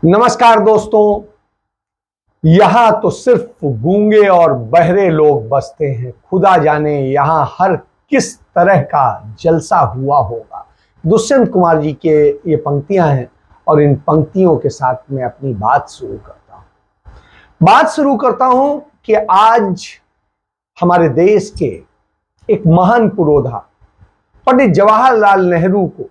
नमस्कार दोस्तों, यहां तो सिर्फ गूंगे और बहरे लोग बसते हैं। खुदा जाने यहां हर किस तरह का जलसा हुआ होगा। दुष्यंत कुमार जी के ये पंक्तियां हैं और इन पंक्तियों के साथ मैं अपनी बात शुरू करता हूं कि आज हमारे देश के एक महान पुरोधा पंडित जवाहरलाल नेहरू को,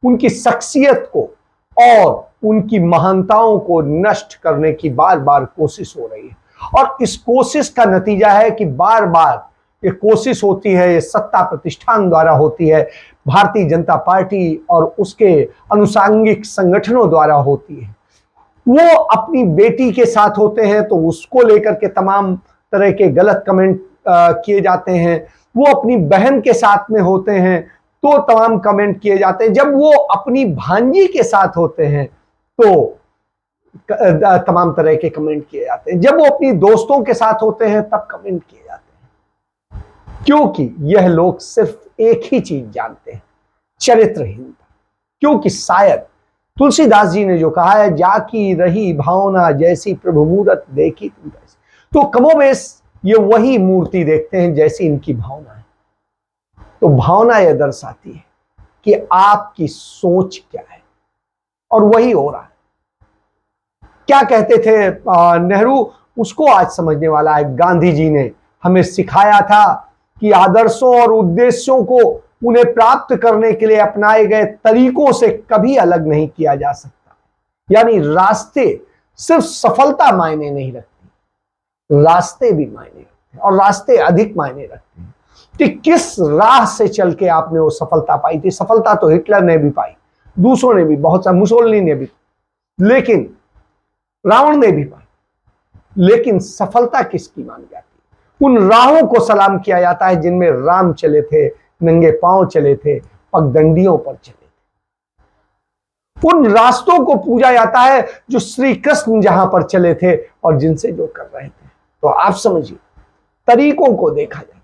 उनकी शख्सियत को और उनकी महानताओं को नष्ट करने की बार बार कोशिश हो रही है। और इस कोशिश का नतीजा है कि बार बार ये कोशिश होती है, ये सत्ता प्रतिष्ठान द्वारा होती है, भारतीय जनता पार्टी और उसके अनुषांगिक संगठनों द्वारा होती है। वो अपनी बेटी के साथ होते हैं तो उसको लेकर के तमाम तरह के गलत कमेंट किए जाते हैं। वो अपनी बहन के साथ में होते हैं तो तमाम कमेंट किए जाते हैं। जब वो अपनी भांजी के साथ होते हैं तो तमाम तरह के कमेंट किए जाते हैं। जब वो अपनी दोस्तों के साथ होते हैं तब कमेंट किए जाते हैं, क्योंकि यह लोग सिर्फ एक ही चीज जानते हैं, चरित्रहीनता। क्योंकि शायद तुलसीदास जी ने जो कहा है, जाकी रही भावना जैसी प्रभु मूरत देखी तुम जैसी, तो कमोबेश ये वही मूर्ति देखते हैं जैसी इनकी भावना है। तो भावना यह दर्शाती है कि आपकी सोच क्या है, और वही हो रहा है। क्या कहते थे नेहरू, उसको आज समझने वाला है। गांधी जी ने हमें सिखाया था कि आदर्शों और उद्देश्यों को उन्हें प्राप्त करने के लिए अपनाए गए तरीकों से कभी अलग नहीं किया जा सकता। यानी रास्ते सिर्फ सफलता मायने नहीं रखती, रास्ते भी मायने रखते हैं, और रास्ते अधिक मायने रखते हैं कि किस राह से चल के आपने वो सफलता पाई थी। सफलता तो हिटलर ने भी पाई, दूसरों ने भी, बहुत सा मुसोलिनी ने भी, लेकिन रावण ने भी पाई। लेकिन सफलता किसकी मानी जाती है? उन राहों को सलाम किया जाता है जिनमें राम चले थे, नंगे पांव चले थे, पगडंडियों पर चले थे। उन रास्तों को पूजा जाता है जो श्री कृष्ण जहां पर चले थे और जिनसे जो कर रहे थे। तो आप समझिए, तरीकों को देखा जाए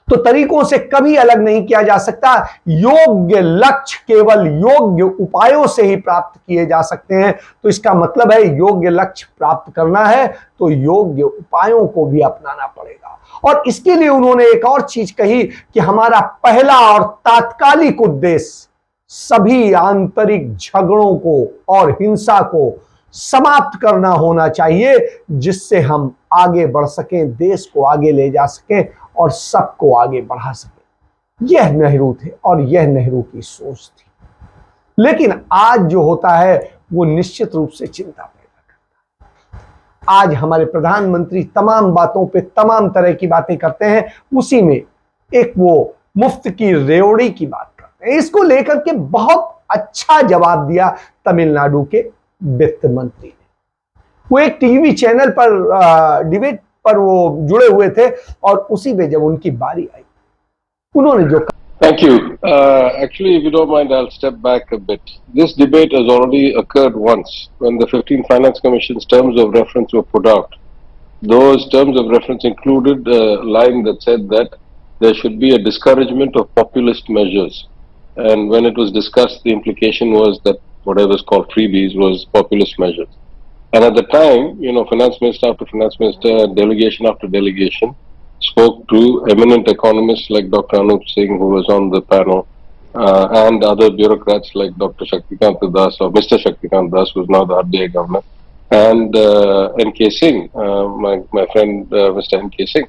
तो तरीकों से कभी अलग नहीं किया जा सकता। योग्य लक्ष्य केवल योग्य उपायों से ही प्राप्त किए जा सकते हैं। तो इसका मतलब है, योग्य लक्ष्य प्राप्त करना है तो योग्य उपायों को भी अपनाना पड़ेगा। और इसके लिए उन्होंने एक और चीज कही कि हमारा पहला और तात्कालिक उद्देश्य सभी आंतरिक झगड़ों को और हिंसा को समाप्त करना होना चाहिए, जिससे हम आगे बढ़ सकें, देश को आगे ले जा सकें और सबको आगे बढ़ा सके। यह नेहरू थे और यह नेहरू की सोच थी। लेकिन आज जो होता है वो निश्चित रूप से चिंता पैदा करता है। आज हमारे प्रधानमंत्री तमाम बातों पे तमाम तरह की बातें करते हैं, उसी में एक वो मुफ्त की रेवड़ी की बात करते हैं। इसको लेकर के बहुत अच्छा जवाब दिया तमिलनाडु के वित्त मंत्री ने। वो एक टीवी चैनल पर डिबेट पर वो जुड़े हुए थे और उसी में जब उनकी बारी आई, उन्होंने जो Thank you. Actually, if you don't mind, I'll step back a bit. This debate has already occurred once when the 15th Finance Commission's terms of reference were put out. Those terms of reference included a line that said that there should be a discouragement of populist measures. And when it was discussed, the implication was that whatever is called freebies was populist measures. And at the time, finance minister after finance minister, delegation after delegation, spoke to eminent economists like Dr. Anup Singh, who was on the panel, and other bureaucrats like Dr. Shaktikant Das or Mr. Shaktikant Das, who is now the RBI governor, and N.K. Singh, my friend Mr. N.K. Singh.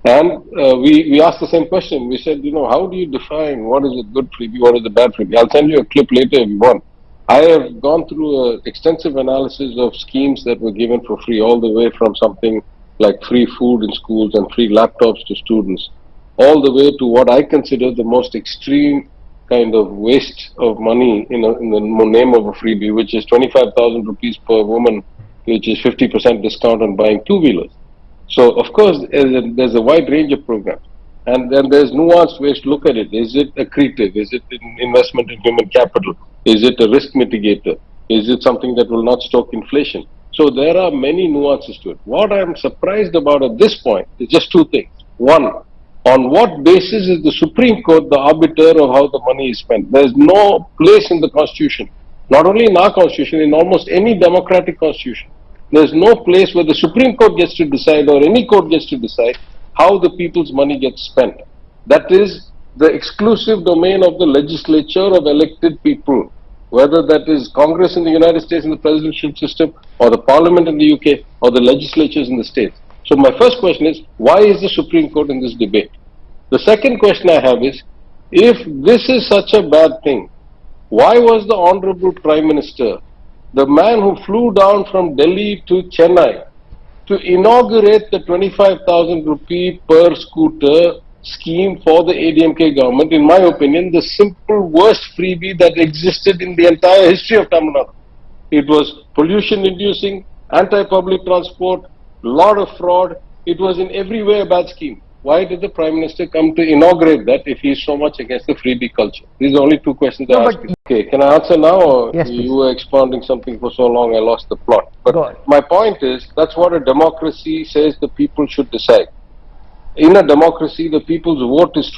And we asked the same question. We said, how do you define what is a good freebie, what is a bad freebie? I'll send you a clip later if you want. I have gone through an extensive analysis of schemes that were given for free, all the way from something like free food in schools and free laptops to students, all the way to what I consider the most extreme kind of waste of money in the name of a freebie, which is 25,000 rupees per woman, which is 50% discount on buying two-wheelers. So, of course, there's a wide range of programs. And then there's nuanced ways to look at it. Is it accretive? Is it an investment in human capital? Is it a risk mitigator? Is it something that will not stoke inflation? So there are many nuances to it. What I'm surprised about at this point is just two things. One, on what basis is the Supreme Court the arbiter of how the money is spent? There's no place in the Constitution Not only in our constitution, in almost any democratic constitution, there's no place where the Supreme Court gets to decide or any court gets to decide how the people's money gets spent. That is the exclusive domain of the legislature of elected people, whether that is Congress in the United States in the presidential system, or the Parliament in the UK, or the legislatures in the states. So my first question is, why is the Supreme Court in this debate? The second question I have is, if this is such a bad thing, why was the Honorable Prime Minister, the man who flew down from Delhi to Chennai to inaugurate the 25,000 rupee per scooter scheme for the ADMK government, in my opinion, the simple worst freebie that existed in the entire history of Tamil Nadu. It was pollution inducing, anti-public transport, lot of fraud. It was in every way a bad scheme. Why did the Prime Minister come to inaugurate that if he is so much against the freebie culture? These are only two questions I asked you. Okay, can I answer now, or Yes, please. you were expounding something for so long I lost the plot? Go But ahead. my point is, that's what a democracy says the people should decide. In a democracy, the people's vote is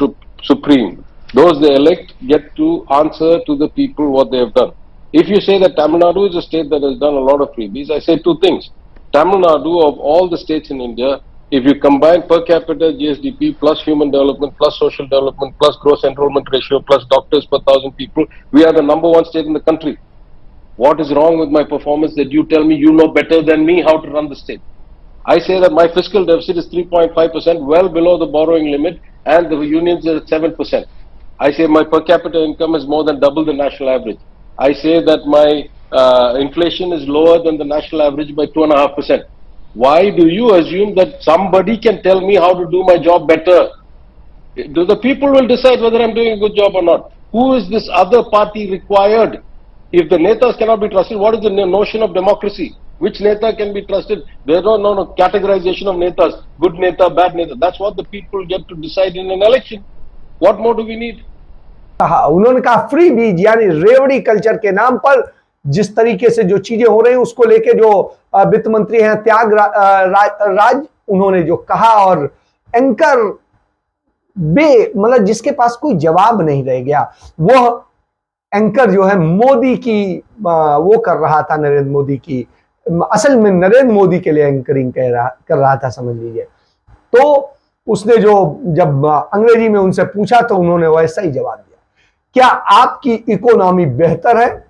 supreme. Those they elect get to answer to the people what they have done. If you say that Tamil Nadu is a state that has done a lot of freebies, I say two things. Tamil Nadu, of all the states in India, if you combine per capita GSDP plus human development plus social development plus gross enrollment ratio plus doctors per thousand people, we are the #1 state in the country. What is wrong with my performance that you tell me you know better than me how to run the state? I say that my fiscal deficit is 3.5%, well below the borrowing limit, and the unions are at 7%. I say my per capita income is more than double the national average. I say that my inflation is lower than the national average by 2.5%. Why do you assume that somebody can tell me how to do my job better? The people will decide whether I'm doing a good job or not. Who is this other party required? If the netas cannot be trusted, what is the notion of democracy? Which neta can be trusted? There is no categorization of netas, good neta, bad neta. That's what the people get to decide in an election. What more do we need? कहा उन्होंने कहा free बीज यानी रेवड़ी culture के नाम पर जिस तरीके से जो चीजें हो रही हैं उसको लेके जो वित्त मंत्री हैं राज उन्होंने जो कहा, और एंकर मतलब जिसके पास कोई जवाब नहीं रह गया, वह एंकर जो है मोदी की वो कर रहा था, नरेंद्र मोदी की, असल में नरेंद्र मोदी के लिए एंकरिंग कर रहा था समझ लीजिए। तो उसने जो जब अंग्रेजी में उनसे पूछा तो उन्होंने वैसा ही जवाब दिया। क्या आपकी इकोनॉमी बेहतर है?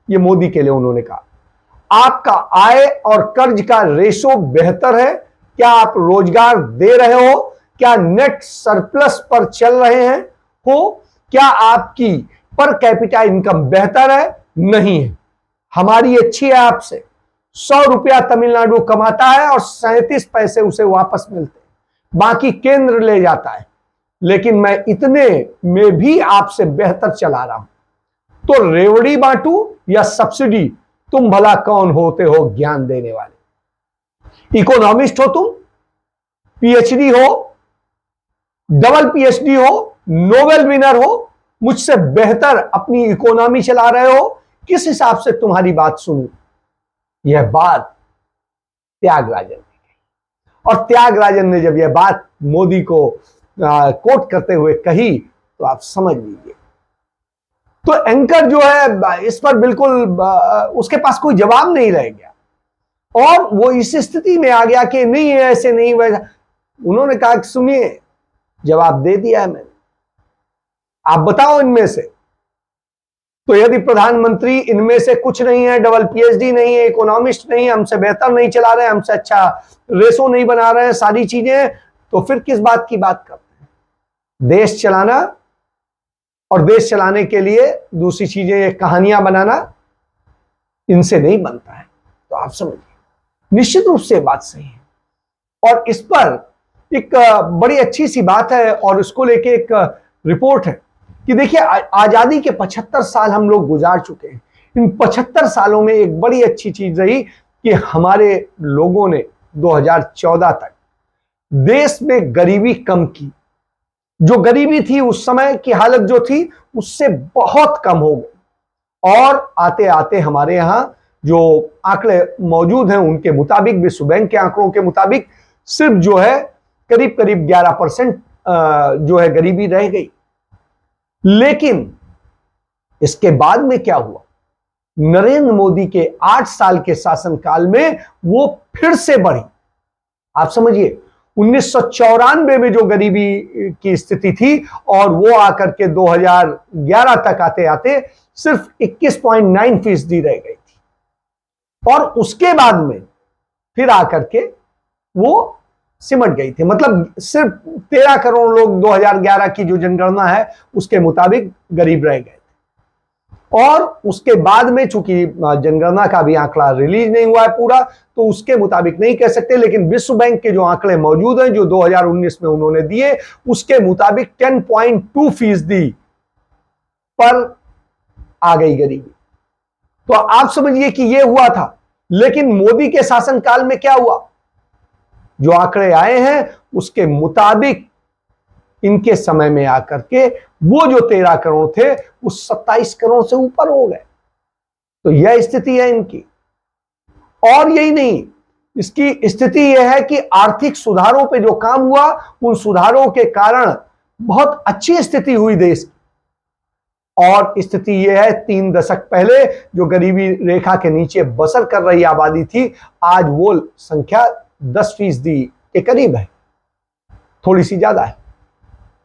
ये मोदी के लिए उन्होंने कहा। आपका आय और कर्ज का रेशो बेहतर है? क्या आप रोजगार दे रहे हो? क्या नेट सरप्लस पर चल रहे हैं हो? क्या आपकी पर कैपिटा इनकम बेहतर है? नहीं है। हमारी अच्छी है आपसे। 100 रुपया तमिलनाडु कमाता है और 37 पैसे उसे वापस मिलते हैं, बाकी केंद्र ले जाता है, लेकिन मैं इतने में भी आपसे बेहतर चला रहा हूं। तो रेवड़ी बांटू या सब्सिडी, तुम भला कौन होते हो ज्ञान देने वाले? इकोनॉमिस्ट हो तुम, पीएचडी हो, डबल पीएचडी हो, नोबेल विनर हो, मुझसे बेहतर अपनी इकोनॉमी चला रहे हो, किस हिसाब से तुम्हारी बात सुनूं? यह बात त्यागराजन ने कही, और त्यागराजन ने जब यह बात मोदी को कोट करते हुए कही तो आप समझ लीजिए। तो एंकर जो है इस पर बिल्कुल उसके पास कोई जवाब नहीं रह गया, और वो इस स्थिति में आ गया कि नहीं ऐसे नहीं वैसा। उन्होंने कहा कि सुनिए, जवाब दे दिया है मैंने, आप बताओ इनमें से। तो यदि प्रधानमंत्री इनमें से कुछ नहीं है, डबल पीएचडी नहीं है, इकोनॉमिस्ट नहीं है, हमसे बेहतर नहीं चला रहे हैं, हमसे अच्छा रेशो नहीं बना रहे हैं, सारी चीजें, तो फिर किस बात की बात करते हैं? देश चलाना और देश चलाने के लिए दूसरी चीजें कहानियां बनाना, इनसे नहीं बनता है। तो आप समझिए, निश्चित रूप से बात सही है। और इस पर एक बड़ी अच्छी सी बात है, और उसको लेके एक रिपोर्ट है कि देखिए, आजादी के 75 साल हम लोग गुजार चुके हैं। इन 75 सालों में एक बड़ी अच्छी चीज रही कि हमारे लोगों ने 2014 तक देश में गरीबी कम की। जो गरीबी थी उस समय की हालत जो थी उससे बहुत कम हो गई, और आते आते हमारे यहां जो आंकड़े मौजूद हैं उनके मुताबिक, विश्व बैंक के आंकड़ों के मुताबिक, सिर्फ जो है करीब करीब 11% जो है गरीबी रह गई। लेकिन इसके बाद में क्या हुआ? नरेंद्र मोदी के 8 साल के शासनकाल में वो फिर से बढ़ी। आप समझिए, 1994 में जो गरीबी की स्थिति थी और वो आकर के 2011 तक आते आते सिर्फ 21.9% रह गई थी, और उसके बाद में फिर आकर के वो सिमट गई थी। मतलब सिर्फ 13 करोड़ लोग 2011 की जो जनगणना है उसके मुताबिक गरीब रह गए थे। और उसके बाद में चूंकि जनगणना का भी आंकड़ा रिलीज नहीं हुआ है पूरा, तो उसके मुताबिक नहीं कह सकते, लेकिन विश्व बैंक के जो आंकड़े मौजूद हैं जो 2019 में उन्होंने दिए, उसके मुताबिक 10.2% पर आ गई गरीबी। तो आप समझिए कि यह हुआ था। लेकिन मोदी के शासनकाल में क्या हुआ? जो आंकड़े आए हैं उसके मुताबिक इनके समय में आकर के वो जो 13 करोड़ थे वो 27 करोड़ से ऊपर हो गए। तो यह स्थिति है इनकी। और यही नहीं, इसकी स्थिति यह है कि आर्थिक सुधारों पे जो काम हुआ, उन सुधारों के कारण बहुत अच्छी स्थिति हुई देश की। और स्थिति यह है, 3 दशक पहले जो गरीबी रेखा के नीचे बसर कर रही आबादी थी, आज वो संख्या 10% के करीब है, थोड़ी सी ज्यादा है।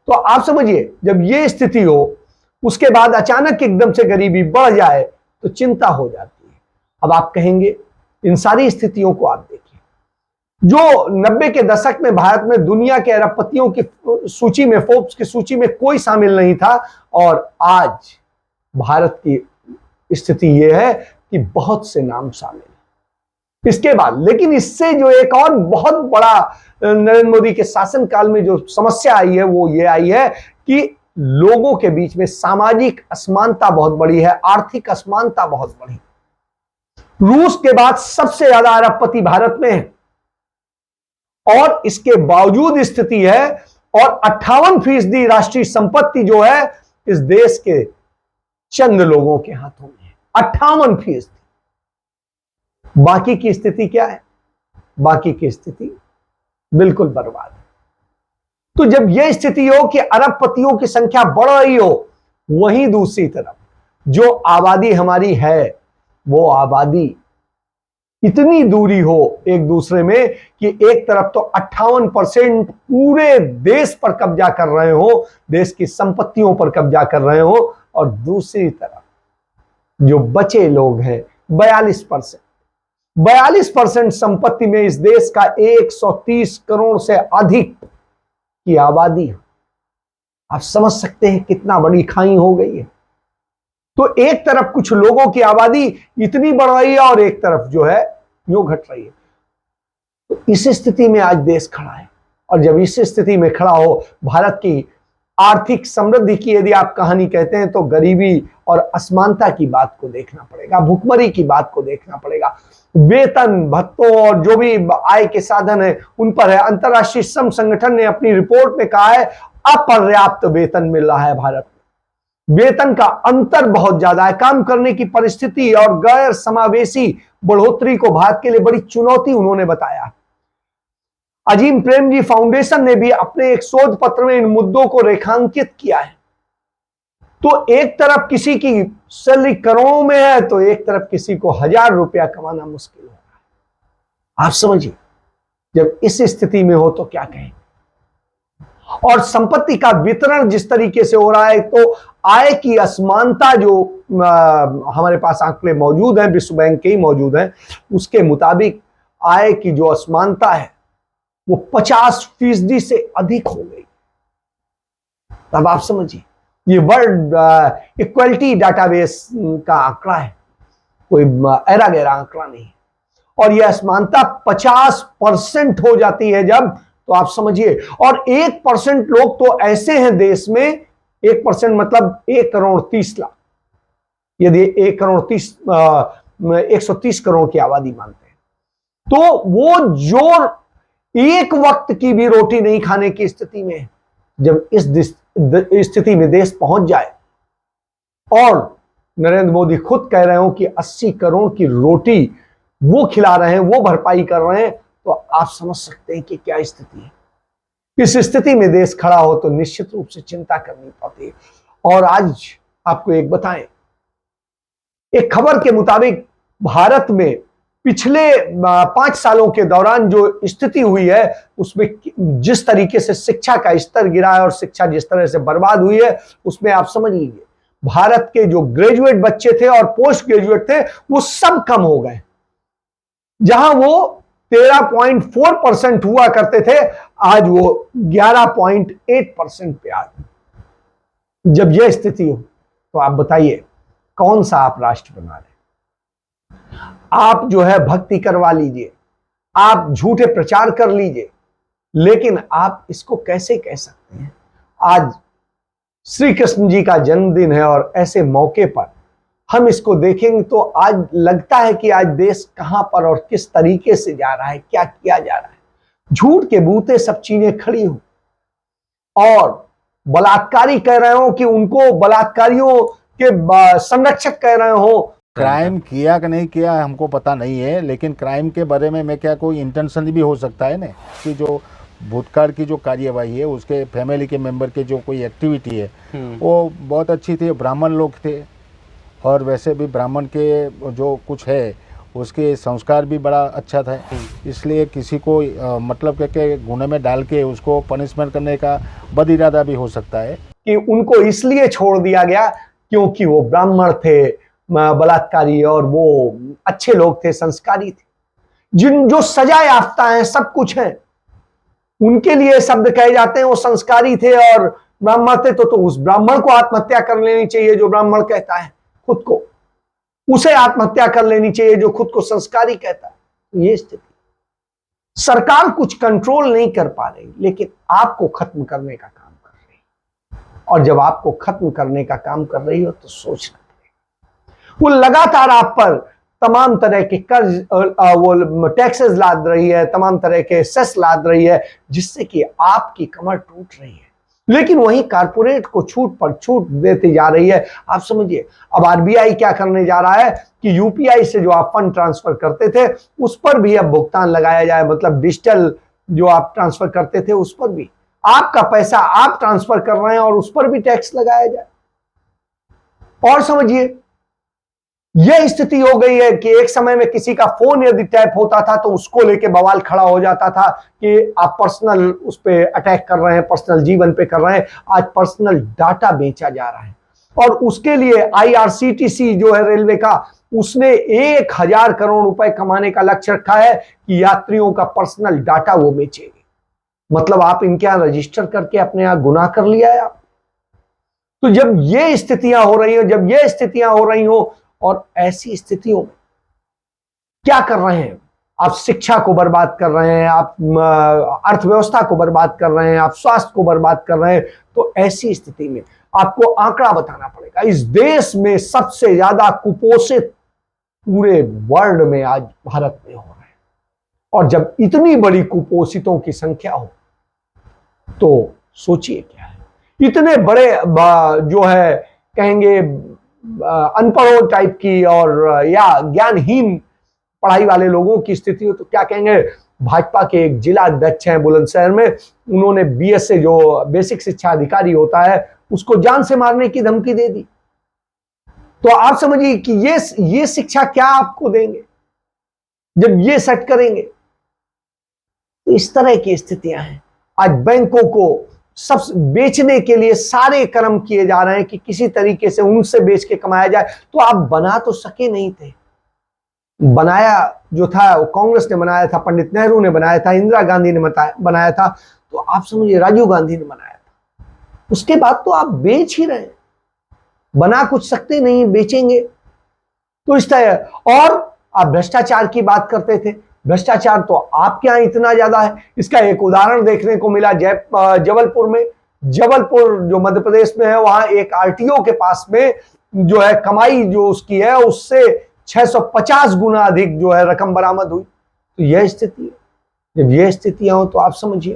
तो आप समझिए, जब ये स्थिति हो उसके बाद अचानक एकदम से गरीबी बढ़ जाए तो चिंता हो जाती है। अब आप कहेंगे, इन सारी स्थितियों को आप देखिए, जो 90 के दशक में भारत में दुनिया के अरबपतियों की सूची में, फोर्ब्स की सूची में कोई शामिल नहीं था, और आज भारत की स्थिति यह है कि बहुत से नाम शामिल हैं इसके बाद। लेकिन इससे जो एक और बहुत बड़ा नरेंद्र मोदी के शासनकाल में जो समस्या आई है वो ये आई है कि लोगों के बीच में सामाजिक असमानता बहुत बड़ी है, आर्थिक असमानता बहुत बड़ी। रूस के बाद सबसे ज्यादा अरबपति भारत में है, और इसके बावजूद स्थिति है, और 58% राष्ट्रीय संपत्ति जो है इस देश के चंद लोगों के हाथों में है। 58%। बाकी की स्थिति क्या है? बाकी की स्थिति बिल्कुल बर्बाद है। तो जब यह स्थिति हो कि अरबपतियों की संख्या बढ़ रही हो, वहीं दूसरी तरफ जो आबादी हमारी है वो आबादी इतनी दूरी हो एक दूसरे में कि एक तरफ तो 58% पूरे देश पर कब्जा कर रहे हो, देश की संपत्तियों पर कब्जा कर रहे हो, और दूसरी तरफ जो बचे लोग हैं 42% संपत्ति में इस देश का 130 करोड़ से अधिक की आबादी है। आप समझ सकते हैं कितना बड़ी खाई हो गई है। तो एक तरफ कुछ लोगों की आबादी इतनी बढ़ रही है और एक तरफ जो है यूं घट रही है। तो इस स्थिति में आज देश खड़ा है, और जब इस स्थिति में खड़ा हो, भारत की आर्थिक समृद्धि की यदि आप कहानी कहते हैं तो गरीबी और असमानता की बात को देखना पड़ेगा, भुखमरी की बात को देखना पड़ेगा, वेतन भत्तों और जो भी आय के साधन है उन पर है। अंतर्राष्ट्रीय श्रम संगठन ने अपनी रिपोर्ट में कहा है अपर्याप्त वेतन मिल रहा है भारत में, वेतन का अंतर बहुत ज्यादा है। काम करने की परिस्थिति और गैर समावेशी बढ़ोतरी को भारत के लिए बड़ी चुनौती उन्होंने बताया। अजीम प्रेमजी फाउंडेशन ने भी अपने एक शोध पत्र में इन मुद्दों को रेखांकित किया है। तो एक तरफ किसी की सैलरी करोड़ों में है, तो एक तरफ किसी को 1000 रुपया कमाना मुश्किल हो रहा है। आप समझिए, जब इस स्थिति में हो तो क्या कहें। और संपत्ति का वितरण जिस तरीके से हो रहा है, तो आय की असमानता जो हमारे पास आंकड़े मौजूद हैं, विश्व बैंक के ही मौजूद हैं, उसके मुताबिक आय की जो असमानता है वो 50% से अधिक हो गई। तब आप समझिए, ये वर्ल्ड इक्वलिटी डाटाबेस का आंकड़ा है, कोई ऐरा गैरा आंकड़ा नहीं। और यह असमानता 50% हो जाती है जब, तो आप समझिए। और 1% लोग तो ऐसे हैं देश में, 1% मतलब 1,30,00,000, यदि 130 करोड़ की आबादी मानते हैं, तो वो जो एक वक्त की भी रोटी नहीं खाने की स्थिति में, जब इस स्थिति में देश पहुंच जाए, और नरेंद्र मोदी खुद कह रहे हो कि 80 करोड़ की रोटी वो खिला रहे हैं, वो भरपाई कर रहे हैं, तो आप समझ सकते हैं कि क्या स्थिति है। इस स्थिति में देश खड़ा हो तो निश्चित रूप से चिंता करनी पड़ती है। और आज आपको एक बताएं, एक खबर के मुताबिक भारत में पिछले 5 सालों के दौरान जो स्थिति हुई है उसमें जिस तरीके से शिक्षा का स्तर गिरा है और शिक्षा जिस तरह से बर्बाद हुई है उसमें आप समझ लीजिए भारत के जो ग्रेजुएट बच्चे थे और पोस्ट ग्रेजुएट थे वो सब कम हो गए। जहां वो 13.4% हुआ करते थे आज वो 11.8% पे आ गए। जब यह स्थिति हो तो आप बताइए कौन सा आप राष्ट्र बना रहे? आप जो है भक्ति करवा लीजिए, आप झूठे प्रचार कर लीजिए, लेकिन आप इसको कैसे कह सकते हैं? आज श्री कृष्ण जी का जन्मदिन है और ऐसे मौके पर हम इसको देखेंगे तो आज लगता है कि आज देश कहां पर और किस तरीके से जा रहा है, क्या किया जा रहा है। झूठ के बूते सब चीजें खड़ी हो और बलात्कारी कह रहे हो कि उनको बलात्कारियों के संरक्षक कह रहे हो। क्राइम किया कि नहीं किया हमको पता नहीं है, लेकिन क्राइम के बारे में मैं क्या कोई इंटेंशन भी हो सकता है ना कि जो भूतकाल की जो कार्यवाही है उसके फैमिली के मेंबर के जो कोई एक्टिविटी है वो बहुत अच्छी थी, ब्राह्मण लोग थे और वैसे भी ब्राह्मण के जो कुछ है उसके संस्कार भी बड़ा अच्छा था, इसलिए किसी को मतलब के गुने में डाल के उसको पनिशमेंट करने का बद इरादा भी हो सकता है कि उनको इसलिए छोड़ दिया गया क्योंकि वो ब्राह्मण थे बलात्कारी और वो अच्छे लोग थे, संस्कारी थे, जिन जो सजा याफ्ता हैं, सब कुछ है, उनके लिए शब्द कहे जाते हैं वो संस्कारी थे और ब्राह्मण थे तो उस ब्राह्मण को आत्महत्या कर लेनी चाहिए जो ब्राह्मण कहता है खुद को, उसे आत्महत्या कर लेनी चाहिए जो खुद को संस्कारी कहता है। ये स्थिति सरकार कुछ कंट्रोल नहीं कर पा रही, लेकिन आपको खत्म करने का काम कर रही है और जब आपको खत्म करने का काम कर रही हो तो सोचना पड़ेगा। वो लगातार आप पर तमाम तरह के कर्ज वो टैक्सेस लाद रही है, तमाम तरह के सेस लाद रही है जिससे कि आपकी कमर टूट रही है, लेकिन वहीं कारपोरेट को छूट पर छूट देती जा रही है। आप समझिए अब आरबीआई क्या करने जा रहा है कि यूपीआई से जो आप फंड ट्रांसफर करते थे उस पर भी अब भुगतान लगाया जाए, मतलब डिजिटल जो आप ट्रांसफर करते थे उस पर भी आपका पैसा आप ट्रांसफर कर रहे हैं और उस पर भी टैक्स लगाया जाए। और समझिए यह स्थिति हो गई है कि एक समय में किसी का फोन यदि टैप होता था तो उसको लेके बवाल खड़ा हो जाता था कि आप पर्सनल उस पे अटैक कर रहे हैं, पर्सनल जीवन पे कर रहे हैं। आज पर्सनल डाटा बेचा जा रहा है और उसके लिए आईआरसीटीसी जो है रेलवे का, उसने 1000 करोड़ रुपए कमाने का लक्ष्य रखा है कि यात्रियों का पर्सनल डाटा वो बेचेगी। मतलब आप इनके यहां रजिस्टर करके अपने यहां गुनाह कर लिया है आप। तो जब ये स्थितियां हो रही हो, जब ये स्थितियां हो रही हो और ऐसी स्थितियों में क्या कर रहे हैं आप? शिक्षा को बर्बाद कर रहे हैं, आप अर्थव्यवस्था को बर्बाद कर रहे हैं, आप स्वास्थ्य को बर्बाद कर रहे हैं। तो ऐसी स्थिति में आपको आंकड़ा बताना पड़ेगा, इस देश में सबसे ज्यादा कुपोषित पूरे वर्ल्ड में आज भारत में हो रहे हैं। और जब इतनी बड़ी कुपोषितों की संख्या हो तो सोचिए क्या है, इतने बड़े जो है कहेंगे अनपढ़ों टाइप की और या ज्ञानहीन पढ़ाई वाले लोगों की स्थिति हो तो क्या कहेंगे। भाजपा के एक जिला अध्यक्ष हैं बुलंदशहर में, उन्होंने बीएसए जो बेसिक शिक्षा अधिकारी होता है उसको जान से मारने की धमकी दे दी। तो आप समझिए कि ये शिक्षा क्या आपको देंगे जब ये सेट करेंगे। तो इस तरह की स्थितियां हैं। आज बैंकों को सब बेचने के लिए सारे कर्म किए जा रहे हैं कि किसी तरीके से उनसे बेच के कमाया जाए। तो आप बना तो सके नहीं थे, बनाया जो था वो कांग्रेस ने बनाया था, पंडित नेहरू ने बनाया था, इंदिरा गांधी ने बनाया था, तो आप समझिए राजीव गांधी ने बनाया था। उसके बाद तो आप बेच ही रहे, बना कुछ सकते नहीं, बेचेंगे। तो इस तरह और आप भ्रष्टाचार की बात करते थे, भ्रष्टाचार तो आपके यहां इतना ज्यादा है। इसका एक उदाहरण देखने को मिला जबलपुर में। जबलपुर जो मध्य प्रदेश में है, वहां एक आरटीओ के पास में जो है कमाई जो उसकी है उससे 650 गुना अधिक जो है रकम बरामद हुई। तो यह स्थिति है। जब यह स्थितियां हो तो आप समझिए,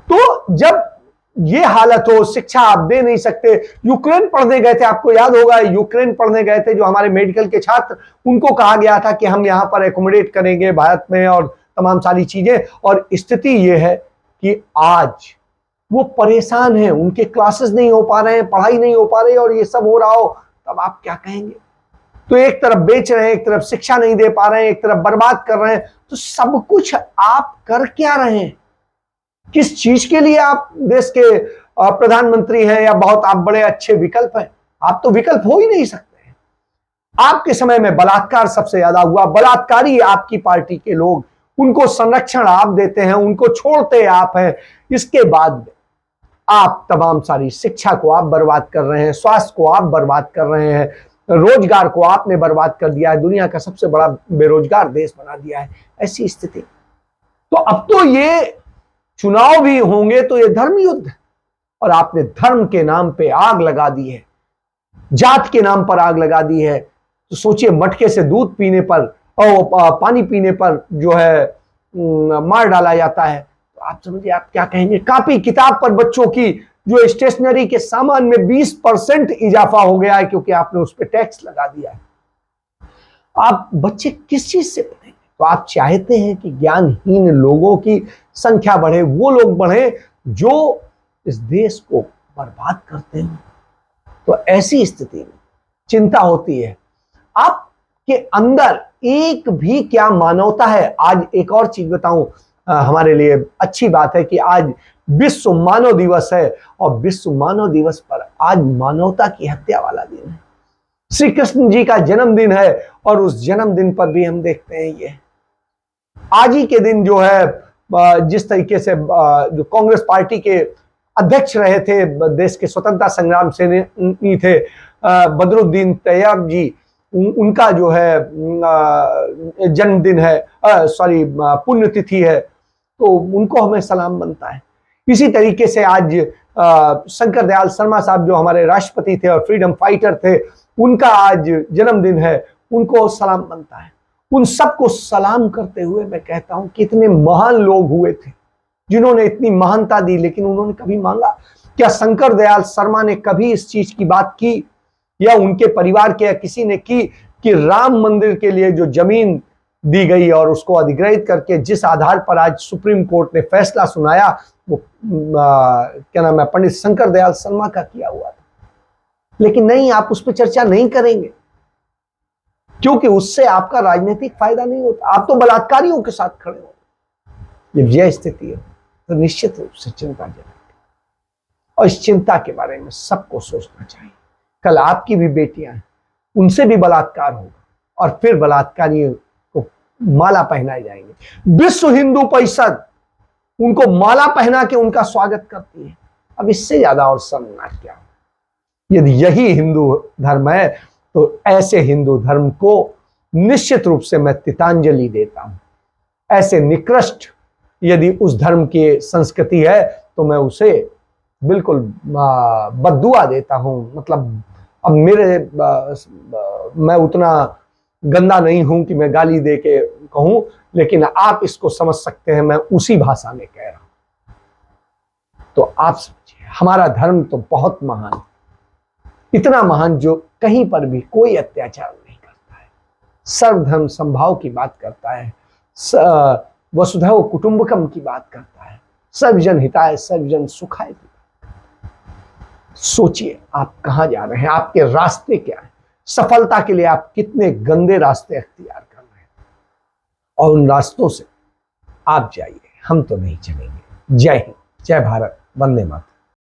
तो जब ये हालत हो, शिक्षा आप दे नहीं सकते। यूक्रेन पढ़ने गए थे, आपको याद होगा, यूक्रेन पढ़ने गए थे जो हमारे मेडिकल के छात्र, उनको कहा गया था कि हम यहां पर एकोमोडेट करेंगे भारत में और तमाम सारी चीजें। और स्थिति ये है कि आज वो परेशान हैं, उनके क्लासेस नहीं हो पा रहे हैं, पढ़ाई नहीं हो पा रही और ये सब हो रहा हो, तब आप क्या कहेंगे? तो एक तरफ बेच रहे हैं, एक तरफ शिक्षा नहीं दे पा रहे हैं, एक तरफ बर्बाद कर रहे हैं। तो सब कुछ आप कर क्या रहे हैं? किस चीज के लिए आप देश के प्रधानमंत्री हैं, या बहुत आप बड़े अच्छे विकल्प हैं? आप तो विकल्प हो ही नहीं सकते। आपके समय में बलात्कार सबसे ज्यादा हुआ, बलात्कारी आपकी पार्टी के लोग, उनको संरक्षण आप देते हैं, उनको छोड़ते आप हैं। इसके बाद आप तमाम सारी शिक्षा को आप बर्बाद कर रहे हैं, स्वास्थ्य को आप बर्बाद कर रहे हैं, रोजगार को आपने बर्बाद कर दिया है, दुनिया का सबसे बड़ा बेरोजगार देश बना दिया है। ऐसी स्थिति, तो अब तो ये चुनाव भी होंगे तो ये धर्म युद्ध, और आपने धर्म के नाम पे आग लगा दी है, जात के नाम पर आग लगा दी है। तो सोचिए, मटके से दूध पीने पर और पानी पीने पर जो है मार डाला जाता है, तो आप समझिए आप क्या कहेंगे। कॉपी किताब पर बच्चों की जो स्टेशनरी के सामान में 20% इजाफा हो गया है, क्योंकि आपने उस पर टैक्स लगा दिया है। आप बच्चे किस चीज से पढ़ेंगे? तो आप चाहते हैं कि ज्ञानहीन लोगों की संख्या बढ़े, वो लोग बढ़े जो इस देश को बर्बाद करते हैं। तो ऐसी स्थिति में चिंता होती है, आपके अंदर एक भी क्या मानवता है? आज एक और चीज बताऊं, हमारे लिए अच्छी बात है कि आज विश्व मानव दिवस है, और विश्व मानव दिवस पर आज मानवता की हत्या वाला दिन है। श्री कृष्ण जी का जन्मदिन है, और उस जन्मदिन पर भी हम देखते हैं ये आज ही के दिन जो है, जिस तरीके से जो कांग्रेस पार्टी के अध्यक्ष रहे थे, देश के स्वतंत्रता संग्राम सेनानी थे बदरुद्दीन तैयब जी, उनका जो है जन्मदिन है, सॉरी पुण्यतिथि है, तो उनको हमें सलाम बनता है। इसी तरीके से आज शंकर दयाल शर्मा साहब जो हमारे राष्ट्रपति थे और फ्रीडम फाइटर थे, उनका आज जन्मदिन है, उनको सलाम बनता है। उन सबको सलाम करते हुए मैं कहता हूं, कितने महान लोग हुए थे जिन्होंने इतनी महानता दी, लेकिन उन्होंने कभी मांगा? क्या शंकर दयाल शर्मा ने कभी इस चीज की बात की, या उनके परिवार के या किसी ने की, कि राम मंदिर के लिए जो जमीन दी गई और उसको अधिग्रहित करके जिस आधार पर आज सुप्रीम कोर्ट ने फैसला सुनाया, वो क्या नाम है, पंडित शंकर दयाल शर्मा का किया हुआ था। लेकिन नहीं, आप उस पर चर्चा नहीं करेंगे, क्योंकि उससे आपका राजनीतिक फायदा नहीं होता। आप तो बलात्कारियों के साथ खड़े हो। जब यह स्थिति है तो निश्चित रूप से चिंताजनक है, और इस चिंता के बारे में सबको सोचना चाहिए। कल आपकी भी बेटियां हैं, उनसे भी बलात्कार होगा, और फिर बलात्कारियों को माला पहनाए जाएंगे। विश्व हिंदू परिषद उनको माला पहना के उनका स्वागत करती है। अब इससे ज्यादा और शर्मनाक क्या हो? यदि यही हिंदू धर्म है, तो ऐसे हिंदू धर्म को निश्चित रूप से मैं तितांजलि देता हूं। ऐसे निकृष्ट यदि उस धर्म की संस्कृति है, तो मैं उसे बिल्कुल बद्दुआ देता हूं। मतलब अब मैं उतना गंदा नहीं हूं कि मैं गाली दे के कहूं, लेकिन आप इसको समझ सकते हैं, मैं उसी भाषा में कह रहा हूं। तो आप समझिए, हमारा धर्म तो बहुत महान, इतना महान जो कहीं पर भी कोई अत्याचार नहीं करता है, सर्वधर्म संभाव की बात करता है, वसुधैव कुटुंबकम की बात करता है, सर्वजन हिताय सर्वजन सुखाय की। सोचिए आप कहां जा रहे हैं, आपके रास्ते क्या है? सफलता के लिए आप कितने गंदे रास्ते अख्तियार कर रहे हैं, और उन रास्तों से आप जाइए, हम तो नहीं चलेंगे। जय हिंद, जय भारत, वंदे मातरम।